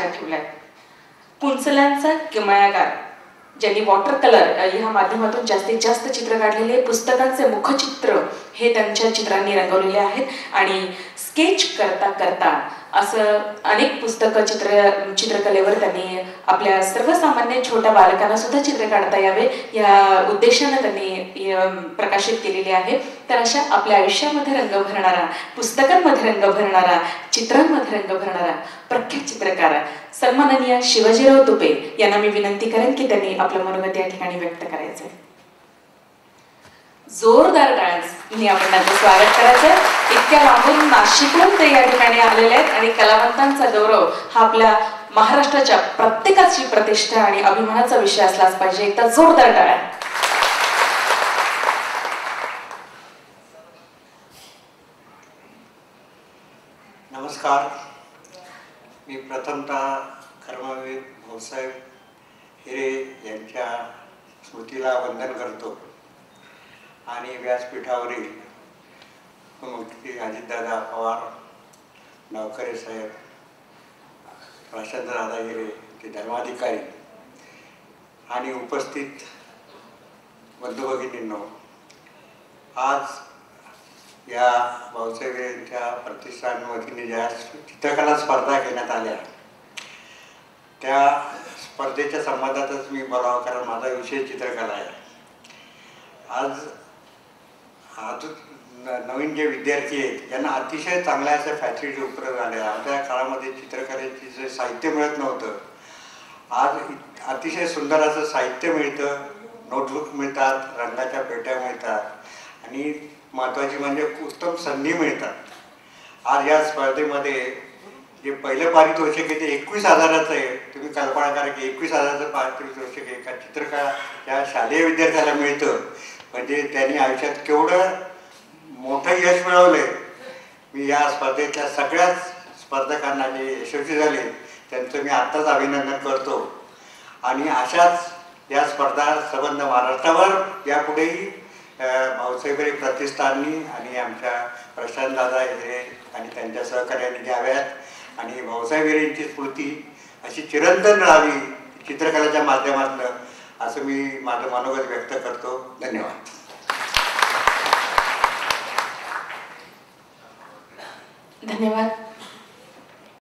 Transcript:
माझ्या ठेवल्या आहेत. कुंचल्यांचा किमयागार ज्यांनी वॉटर कलर ह्या माध्यमातून जास्तीत जास्त चित्र काढलेले, पुस्तकांचे मुखचित्र हे त्यांच्या चित्रांनी रंगवलेले आहेत. आणि स्केच करता करता असं अनेक पुस्तकं चित्रकलेवर त्यांनी आपल्या सर्वसामान्य छोट्या बालकांना सुद्धा चित्र काढता यावे या उद्देशानं त्यांनी प्रकाशित केलेले आहे. तर अशा आपल्या आयुष्यामध्ये रंग भरणारा, पुस्तकांमध्ये रंग भरणारा, चित्रांमध्ये रंग भरणारा प्रख्यात चित्रकार सन्माननीय शिवाजीराव तुपे यांना मी विनंती करेन की त्यांनी आपलं मनोगत या ठिकाणी व्यक्त करायचं. जोरदार टाळ्यांनी आपण त्यांचं स्वागत करायचं. इतक्या लांबून नाशिकहून ते या ठिकाणी आलेले आहेत आणि कलावंतांचा गौरव हा आपल्या महाराष्ट्राच्या प्रत्येकाची प्रतिष्ठा आणि अभिमानाचा विषय असलाच पाहिजे. एकदा जोरदार टाळ्या. नमस्कार. मी प्रथमतः कर्मवीर भाऊसाहेब हिरे यांच्या स्मृतीला वंदन करतो आणि व्यासपीठावरील मुख्यमंत्री अजितदादा पवार, नवकरे साहेब, प्रशांतदादा हिरे ते धर्माधिकारी आणि उपस्थित बंधू भगिनींनो, आज या भाऊसाहेब यांच्या प्रतिष्ठान वतीने ज्या चित्रकला स्पर्धा घेण्यात आल्या त्या स्पर्धेच्या संबंधातच मी बोलावं, कारण माझा विषय चित्रकला आहे. आज नवीन जे विद्यार्थी आहेत यांना अतिशय चांगल्या अशा फॅसिलिटी उपलब्ध झाल्या. आमच्या काळामध्ये चित्रकलेचे जे साहित्य मिळत नव्हतं, आज अतिशय सुंदर असं साहित्य मिळतं, नोटबुक मिळतात, रंगाच्या पेट्या मिळतात आणि महत्त्वाची म्हणजे उत्तम संधी मिळतात. आज या स्पर्धेमध्ये जे पहिलं पारितोषिक आहे ते 21,000चं आहे. तुम्ही कल्पना करा की 21,000चं पारितोषिक एका चित्रकला या शालेय विद्यार्थ्याला मिळतं म्हणजे त्यांनी आयुष्यात केवढं मोठं यश मिळवलंय. मी या स्पर्धेतल्या सगळ्याच स्पर्धकांना जे यशस्वी झाले त्यांचं मी आत्ताच अभिनंदन करतो आणि अशाच या स्पर्धा संबंध महाराष्ट्रावर यापुढेही भाऊसाहेब प्रतिष्ठाननी आणि आमच्या प्रशांतदादा हिरे आणि त्यांच्या सहकार्याने घ्याव्यात आणि भाऊसाहेब हिरेंची स्मृती अशी चिरंतन राहावी चित्रकलेच्या माध्यमातून, असं मी माझं मनोगत व्यक्त करतो. धन्यवाद. धन्यवाद.